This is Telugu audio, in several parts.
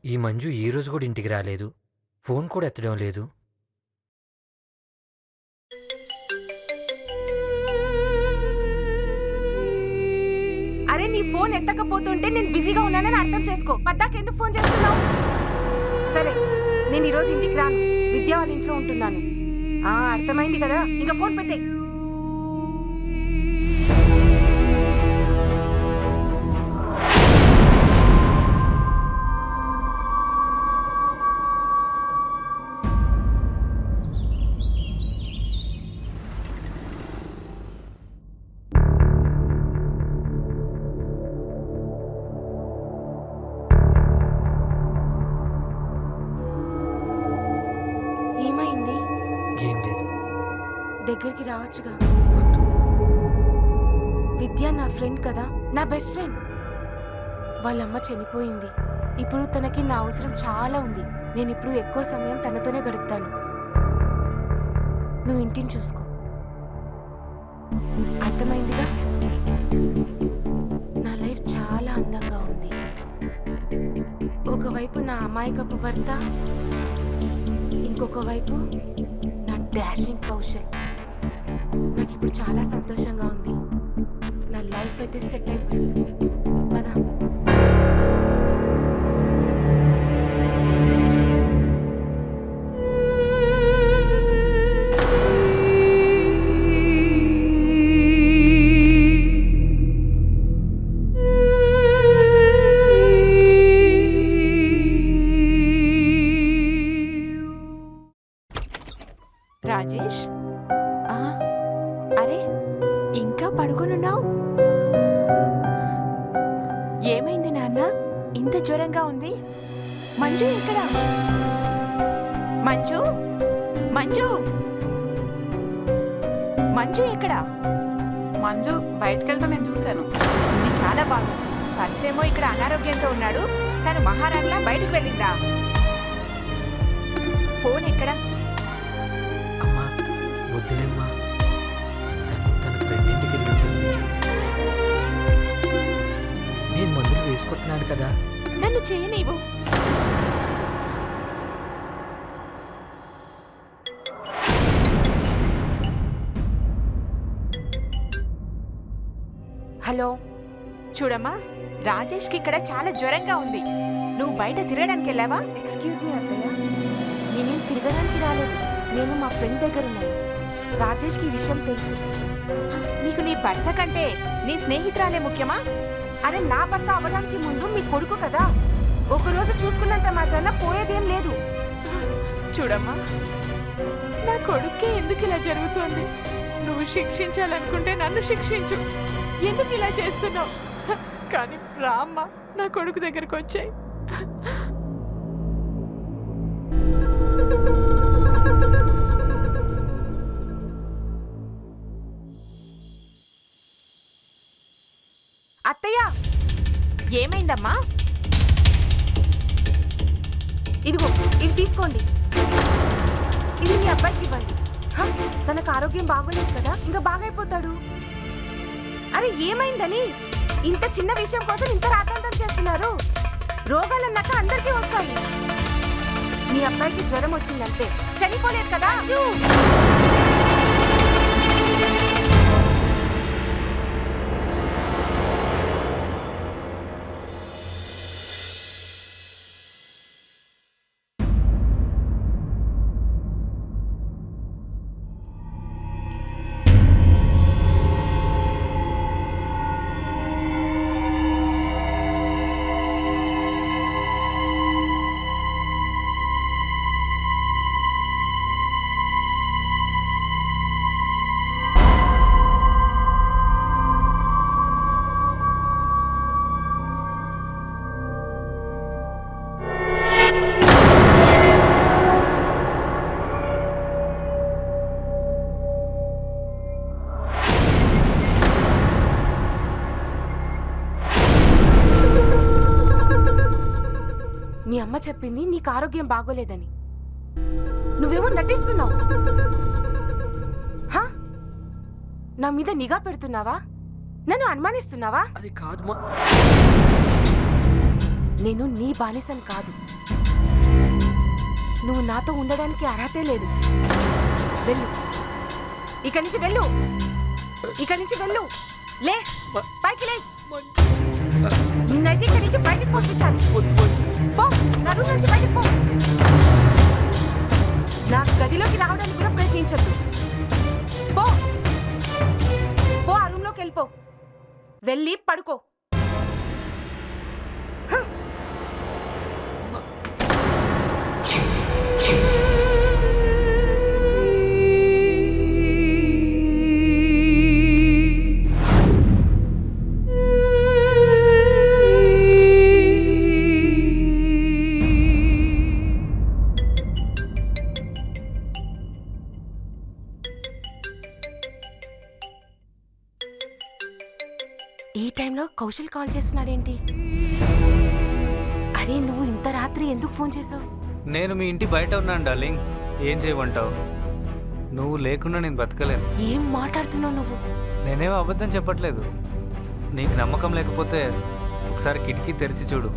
ఈ మంజు ఈరోజు కూడా ఇంటికి రాలేదు. ఫోన్ కూడా ఎత్తడం లేదు. అరే నీ ఫోన్ ఎత్తకపోతుంటే నేను బిజీగా ఉన్నానని అర్థం చేసుకో. పద్దాకెందుకు ఫోన్ చేస్తున్నావు? సరే నేను ఈరోజు ఇంటికి రాను, విద్యా వాళ్ళ ఇంట్లో ఉంటున్నాను. అర్థమైంది కదా, ఇంకా ఫోన్ పెట్టేయ్. ఏమైంది? ఏం లేదు. దగ్గరికి రావచ్చుగా. వద్దు. విద్య నా ఫ్రెండ్ కదా, నా బెస్ట్ ఫ్రెండ్. వాళ్ళమ్మ చనిపోయింది. ఇప్పుడు తనకి నా అవసరం చాలా ఉంది. నేను ఇప్పుడు ఎక్కువ సమయం తనతోనే గడుపుతాను. నువ్వు ఇంటిని చూసుకో. అర్థమైందిగా? నా లైఫ్ చాలా అందంగా ఉంది. ఒకవైపు నా అమాయకపు భర్త, ఇంకొక వైపు నా డాషింగ్ కౌశల్. నాకు ఇప్పుడు చాలా సంతోషంగా ఉంది. నా లైఫ్ అయితే సెట్ అయిపోయింది. పదా. రాజేష్, అరే ఇంకా పడుకునున్నావు? ఏమైంది నాన్న, ఇంత జ్వరంగా ఉంది? మంజు ఎక్కడ? మంజు, మంజు, మంజు ఎక్కడ? మంజు బయటకెళ్ళటం నేను చూశాను. ఇది చాలా బాగుంది. భర్తేమో ఇక్కడ అనారోగ్యంతో ఉన్నాడు, తను మహారాణిలా బయటికి వెళ్ళిందా? ఫోన్ ఎక్కడ? అమ్మా వద్దులేమ్మా, తన ఫ్రెండ్ ఇంటికి వెళ్ళి ఉంటుంది. నేను మందులు వేసుకుంటున్నాను కదా. నన్ను చేయనీవు. హలో. చూడమ్మా, రాజేష్కి ఇక్కడ చాలా జ్వరంగా ఉంది. నువ్వు బయట తిరగడానికి వెళ్ళావా? ఎక్స్క్యూజ్ మీ అత్తయ్య, నేనేం తిరగడానికి రాలేదు. నేను మా ఫ్రెండ్ దగ్గర ఉన్నాను. రాజేష్కి ఈ విషయం తెలుసు. నీకు నీ భర్త కంటే నీ స్నేహితురాలే ముఖ్యమా? అరే నా భర్త అవ్వడానికి ముందు మీ కొడుకు కదా. ఒకరోజు చూసుకున్నంత మాత్రాన పోయేదేం లేదు. చూడమ్మా, నా కొడుక్కే ఎందుకు ఇలా జరుగుతోంది? నువ్వు శిక్షించాలనుకుంటే నన్ను శిక్షించు. ఎందుకు ఇలా చేస్తున్నావు? కానీ రామ్మా, నా కొడుకు దగ్గరకు వచ్చాయి. అత్తయ్య, ఏమైందమ్మా? ఇదిగో ఇది తీసుకోండి. ఇది మీ అబ్బాయికి ఇవ్వండి. తనకు ఆరోగ్యం బాగోలేదు కదా, ఇంకా బాగైపోతాడు. అరే ఏమైందని ఇంత చిన్న విషయం కోసం ఇంత రాద్ధాంతం చేస్తున్నారు? రోగాలన్నాక అందరికీ వస్తాయి. మీ అబ్బాయికి జ్వరం వచ్చిందంతే, చనిపోలేదు కదా. మీ అమ్మ చెప్పింది నీకు ఆరోగ్యం బాగోలేదని. నువ్వేమో నటిస్తున్నావు. నా మీద నిఘా పెడుతున్నావా? నన్ను అనుమానిస్తున్నావా? అది కాదు మా. నేను నీ బానిసని కాదు. నువ్వు నాతో ఉండడానికి అర్హతే లేదు. వెళ్ళు, ఇక్కడి నుంచి వెళ్ళు, ఇక్కడి నుంచి వెళ్ళు. లే, పైకి లే. నిన్నైతే ఇక్కడి నుంచి బయటకు పంపించాలి. పో, నా రూమ్ నుంచి బయటకు పో. నా గదిలోకి రావడానికి కూడా ప్రయత్నించొద్దు. పో పో, ఆ రూమ్లోకి వెళ్ళిపో. వెళ్ళి పడుకో. ఈ టైంలో కౌశల్ కాల్ చేస్తున్నాడేంటి? అరే, నువ్వు ఇంత రాత్రి ఎందుకు ఫోన్ చేసావు? నేను మీ ఇంటి బయట ఉన్నాను డార్లింగ్. ఏం చేయమంటావు? నువ్వు లేకుండా నేను బతకలేను. ఏం మాట్లాడుతున్నావు నువ్వు? నేనేం అబద్ధం చెప్పట్లేదు. నీకు నమ్మకం లేకపోతే ఒకసారి కిటికీ తెరిచి చూడు.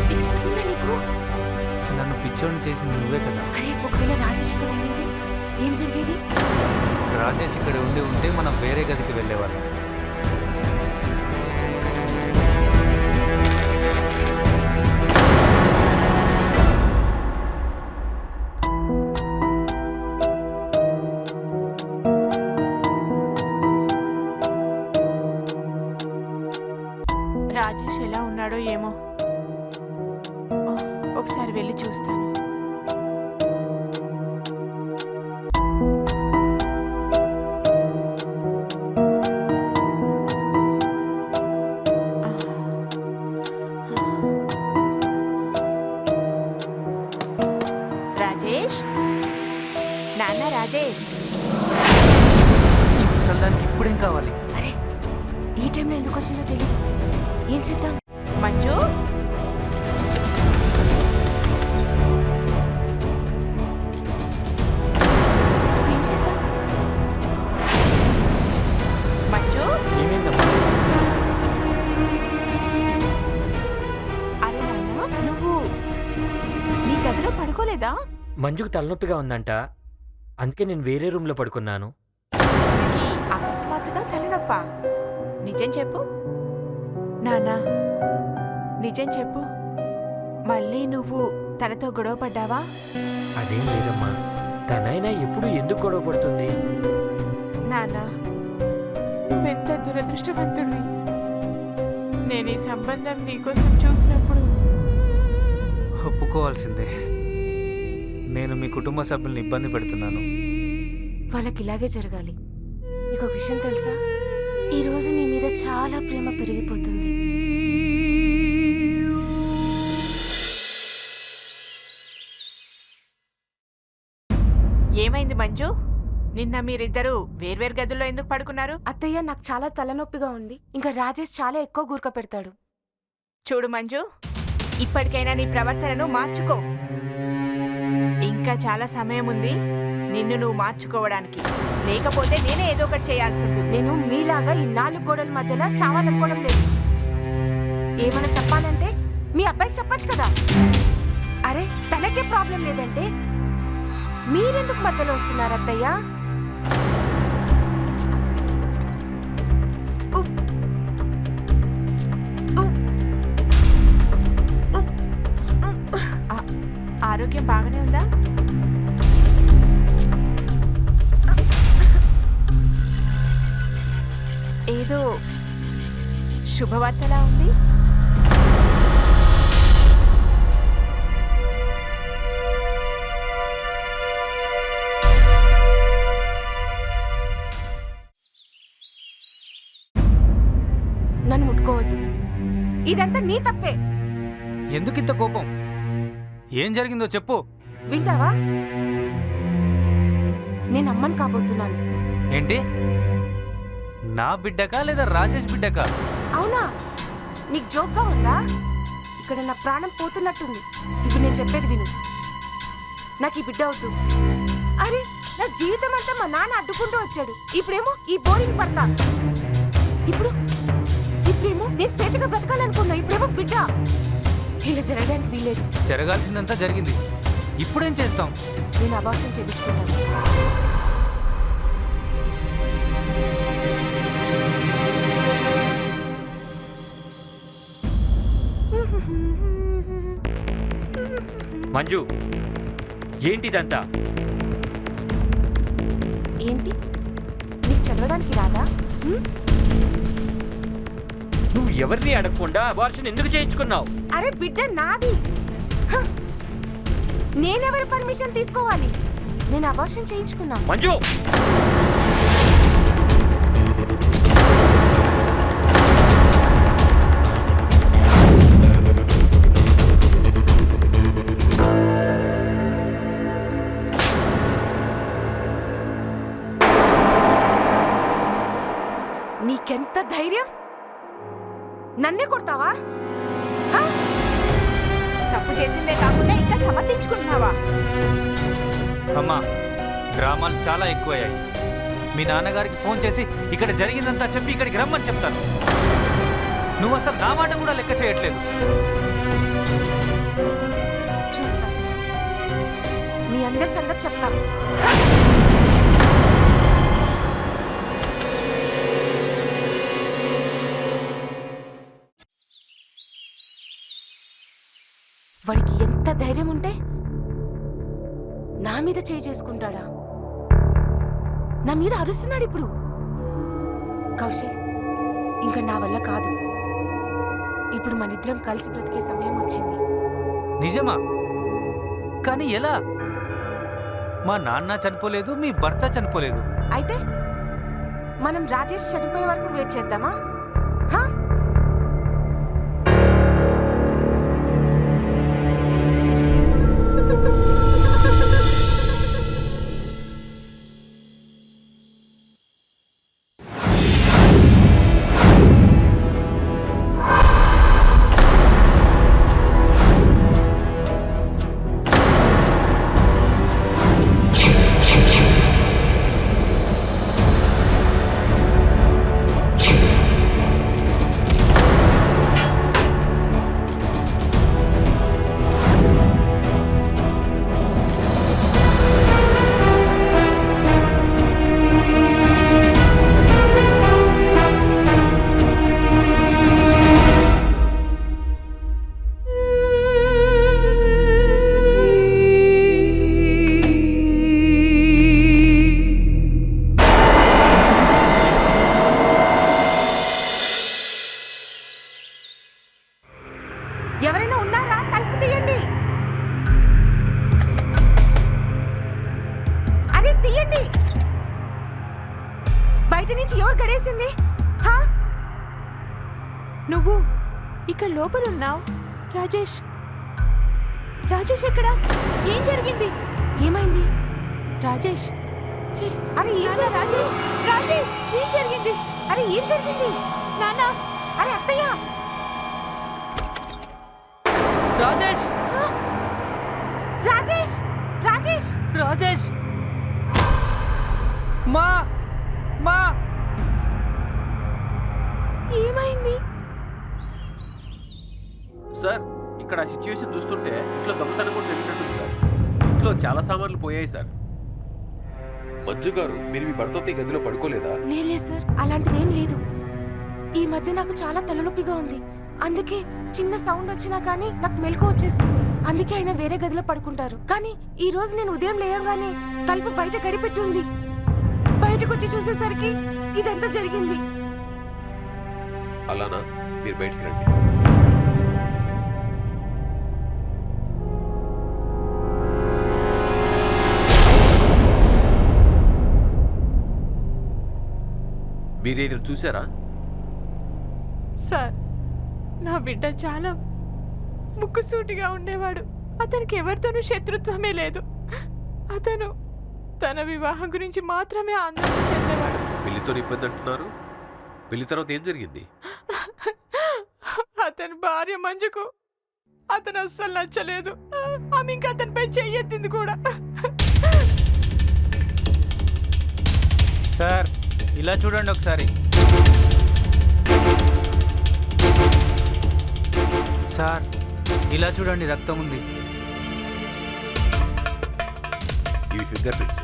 పిచ్చి పట్టిందా నీకు? నన్ను పిచ్చోడిని చేసింది నువ్వే కదా. అరే, ఒకవేళ రాజేష్ ఇక్కడ ఉండింటే ఏం జరిగేది? రాజేష్ ఇక్కడ ఉంటే మనం వేరే గదికి వెళ్ళేవాళ్ళం. రాజేష్ ఎలా ఉన్నాడో ఏమో. ఒకసారి వెళ్ళి చూస్తాను. రాజేష్, నాన్న రాజేష్. ఈ ముసల్దానికి ఇప్పుడేం కావాలి? అరే, ఈ టైంలో ఎందుకు వచ్చిందో తెలీదు. ఏం చేద్దాం? మంజు, ఏం చేద్దాం? మంజు. ఏమైందమ్మా? అరే నాన్న, నువ్వు నీ గదిలో పడుకోలేదా? మంజుకు తలనొప్పిగా ఉందంట, అందుకే నేను వేరే రూమ్లో పడుకున్నాను. తనకి అకస్మాత్తుగా తలనొప్ప. నిజం చెప్పు నాన్న, నిజం చెప్పు. మళ్ళీ నువ్వు తనతో గొడవ పడ్డావా? అదేం లేదమ్మా, తనైనా ఎప్పుడు ఎందుకు గొడవ పడుతుంది? నాన్న, నువ్వెంత దురదృష్టవంతుడివి. నేను ఈ సంబంధం నీకోసం చూసినప్పుడు ఒప్పుకోవాల్సిందే. నేను మీ కుటుంబ సభ్యుల్ని ఇబ్బంది పెడుతున్నాను. వాళ్ళకి ఇలాగే జరగాలి. నీకు ఒక విషయం తెలుసా? ఈరోజు నీ మీద చాలా ప్రేమ పెరిగిపోతుంది. ఏమైంది మంజు? నిన్న మీరిద్దరూ వేర్వేరు గదుల్లో ఎందుకు పడుకున్నారు? అత్తయ్య, నాకు చాలా తలనొప్పిగా ఉంది. ఇంకా రాజేష్ చాలా ఎక్కువ గురక పెడతాడు. చూడు మంజు, ఇప్పటికైనా నీ ప్రవర్తనను మార్చుకో. ఇంకా చాలా సమయం ఉంది నిన్ను నువ్వు మార్చుకోవడానికి. లేకపోతే నేనే ఏదో ఒకటి చేయాల్సి ఉంటుంది. నేను మీలాగా ఈ 4 గోడల మధ్యలో చావాలనుకోవడం లేదు. ఏమైనా చెప్పాలంటే మీ అబ్బాయికి చెప్పొచ్చు కదా. అరే, తనకే ప్రాబ్లం లేదంటే మీరెందుకు మధ్యలో వస్తున్నారు అత్తయ్య? ఆరోగ్యం బాగానే ఉందా? ఏదో శుభవార్తలా ఉంది. నన్ను ముట్టుకోవద్దు. ఇదంతా నీ తప్పే. ఎందుకింత కోపం? ఏం జరిగిందో చెప్పు. వింటావా? నేను అమ్మని కాబోతున్నాను. ఏంటి? నా బిడ్డకా లేదా రాజేష్ బిడ్డకా? అవునా? నీకు జోక్గా ఉందా? ఇక్కడ నా ప్రాణం పోతున్నట్టుంది. ఇప్పుడు నేను చెప్పేది విను. నాకు ఈ బిడ్డ వద్దు. అరే, నా జీవితం అంతా మా నాన్న అడ్డుకుంటూ వచ్చాడు. ఇప్పుడేమో ఈ బోరింగ్ భర్త. ఇప్పుడేమో నేను స్వేచ్ఛగా బ్రతకాలనుకున్నా. ఇప్పుడేమో బిడ్డ. ఇలా జరగడానికి వీలేదు. జరగాల్సిందంతా జరిగింది. ఇప్పుడేం చేస్తాం? నేను అబార్షన్ చేయించుకుంటాను. మంజు, ఏంటిదంతా? ఏంటి, నీకు చదవడానికి రాదా? నువ్వు ఎవరిని అడగకుండా అబార్షన్ ఎందుకు చేయించుకున్నావు? అరే బిడ్డ నాది. హ! నేనెవరి పర్మిషన్ తీసుకోవాలి? నేను అబార్షన్ చేయించుకున్నా. మంజు, నీకెంత ధైర్యం? నన్నే కొడతావా? హ! తప్పు చేసిందే కాకుండా ఇంకా సమర్థించుకుంటున్నావా? అమ్మా, డ్రామాలు చాలా ఎక్కువయ్యాయి. మీ నాన్నగారికి ఫోన్ చేసి ఇక్కడ జరిగిందంతా చెప్పి ఇక్కడికి రమ్మని చెప్తాను. నువ్వు అసలు నా మాట కూడా లెక్క చేయట్లేదు. చూస్తా, మీ అందరి సంగతి చెప్తా. వాడికి ఎంత ధైర్యం ఉంటే నా మీద చేయి చేసుకుంటాడా? నా మీద అరుస్తున్నాడు ఇప్పుడు. కౌశల్, ఇంకా నా వల్ల కాదు. ఇప్పుడు మనిద్దరం కలిసి బ్రతికే సమయం వచ్చింది. నిజమా? కానీ ఎలా? మా నాన్న చనిపోలేదు, మీ భర్త చనిపోలేదు. అయితే మనం రాజేష్ చనిపోయే వరకు వెయిట్ చేద్దామా? హా? ఎవరైనా ఉన్నారా? తలుపు తీయండి. అరే తీయండి. బయట నుంచి ఎవరు గడేసింది? హా? నువ్వు ఇక్కడ లోపలున్నావు. రాజేష్, రాజేష్ ఎక్కడా? ఏం జరిగింది? ఏమైంది? రాజేష్, అరే ఏం రాజేష్, రాజేష్ ఏం జరిగింది? అరే ఏం జరిగింది? నాన్న, అరే అత్తయ్య! రాజేష్! రాజేష్! రాజేష్! రాజేష్! మా మా ఏమైంది? సార్, ఇక్కడ సిచ్యువేషన్ చూస్తుంటే ఇంట్లో దొంగతనం కూడా జరిగినట్టుంది సార్. ఇంట్లో చాలా సామాన్లు పోయాయి సార్. మంజు గారు, మీరు మీ భర్తతో ఈ గదిలో పడుకోలేదా? లేదు సార్, అలాంటిదేం లేదు. ఈ మధ్య నాకు చాలా తలనొప్పిగా ఉంది. అందుకే చిన్న సౌండ్ వచ్చినా కానీ నాకు మెలకు వచ్చేస్తుంది. అందుకే ఆయన వేరే గదిలో పడుకుంటారు. కానీ ఈ రోజు నేను ఉదయం లేయగానే తలుపు బయట గడిపెట్టి ఉంది. బయటకు వచ్చి చూసేసరికి ఇదంతా జరిగింది. అలానా? మీరు బయటికి రండి. మీరేదో చూసారా? సార్, నా బిడ్డ చాలా ముక్కుసూటిగా ఉండేవాడు. అతనికి ఎవరితోనూ శత్రుత్వమే లేదు. అతను తన వివాహం గురించి మాత్రమే ఆందోళన చెందేవాడు. పెళ్లితో ఇబ్బంది అంటున్నారు. పెళ్లి తర్వాత ఏం జరిగింది? అతని భార్య మంజుకు అతను అస్సలు నచ్చలేదు. ఆమె ఇంకా అతనిపై చెయ్యెత్తింది కూడా. సార్ ఇలా చూడండి ఒకసారి. సార్ ఇలా చూడండి, రక్తం ఉంది. ఇవి ఫింగర్ ప్రింట్స్.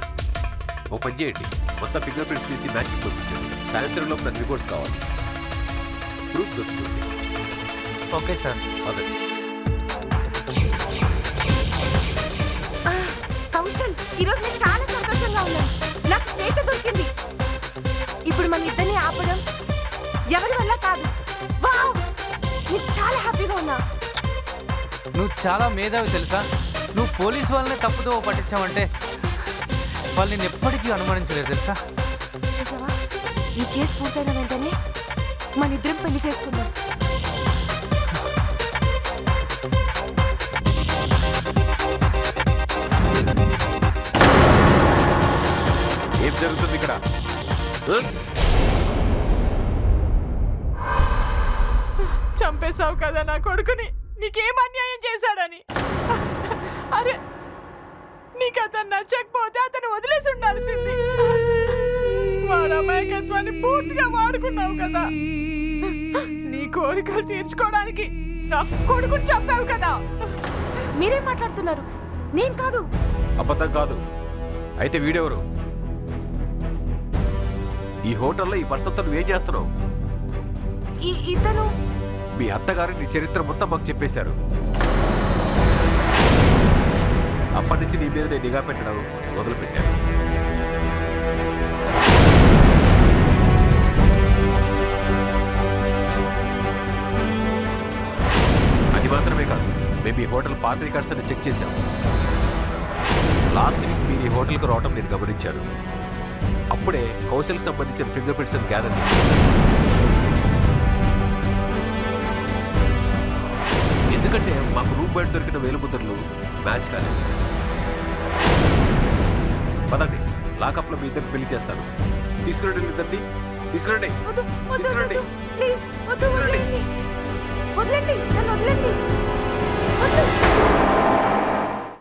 ఓ పని చేయండి, మొత్తం ఫింగర్ ప్రింట్స్ తీసి మ్యాచింగ్ పంపించండి. సాయంత్రంలో నాకు రిపోర్ట్స్ కావాలి. ప్రూఫ్ దొరుకుతుంది. Okay sir. అదే కౌశల్, ఈరోజు నేను చాలా సంతోషంగా ఉన్నాను. నాకు స్వేచ్ఛ దొరికింది. ఇప్పుడు మన ఇద్దరిని ఆపడం ఎవరి వల్ల కాదు. వావ్, నేను చాలా హ్యాపీగా ఉన్నా. నువ్వు చాలా మేధావి తెలుసా. నువ్వు పోలీసు వాళ్ళని తప్పుదో పట్టించావంటే వాళ్ళు నేను ఎప్పటికీ అనుమానించలేదు తెలుసా. చూసావా, ఈ కేసు పూర్తయిన వెంటనే మన ఇద్దరం పెళ్లి చేసుకుందాం. ఏం జరుగుతుంది ఇక్కడ? చంపేశావు కదా నా కొడుకుని. నీకేం అన్యాయం చేశాడని. అరే, నీకు అతను నచ్చకపోతే అతను వదిలేసి ఉండాల్సింది. వాడు అమాయకత్వాన్ని పూర్తిగా వాడుకున్నావు కదా. నీ కోరికలు తీర్చుకోవడానికి నా కొడుకుని చంపావు కదా. మీరేం మాట్లాడుతున్నారు? నేను కాదు. అబద్ధం కాదు. అయితే వీడెవరు? ఈ హోటల్లో ఈ పర్సన్తో నువ్వేం చేస్తున్నావు? ఇతను మీ అత్తగారు నీ చరిత్ర మొత్తం మాకు చెప్పేశారు. అప్పటి నుంచి నీ మీద నేను నిఘా పెట్టడం మొదలుపెట్టాను. అది మాత్రమే కాదు, మేము ఈ హోటల్ పాత రికార్డ్స్ అని చెక్ చేశాం. లాస్ట్ వీక్ మీరు ఈ హోటల్కి రావడం నేను గమనించాను. అప్పుడే కౌశల్కి సంబంధించిన ఫింగర్ ప్రింట్స్ అని గ్యాదర్ చేశాను. ఎందుకంటే మాకు రూమ్ బయట దొరికిన వేలుముద్రలు మ్యాచ్ కాలేదు. పదండి, లాకప్లో మీ ఇద్దరిని పెళ్లి చేస్తాను. తీసుకురండి ఇద్దరిని, తీసుకురండి. వద్దు, వద్దు, వద్దు.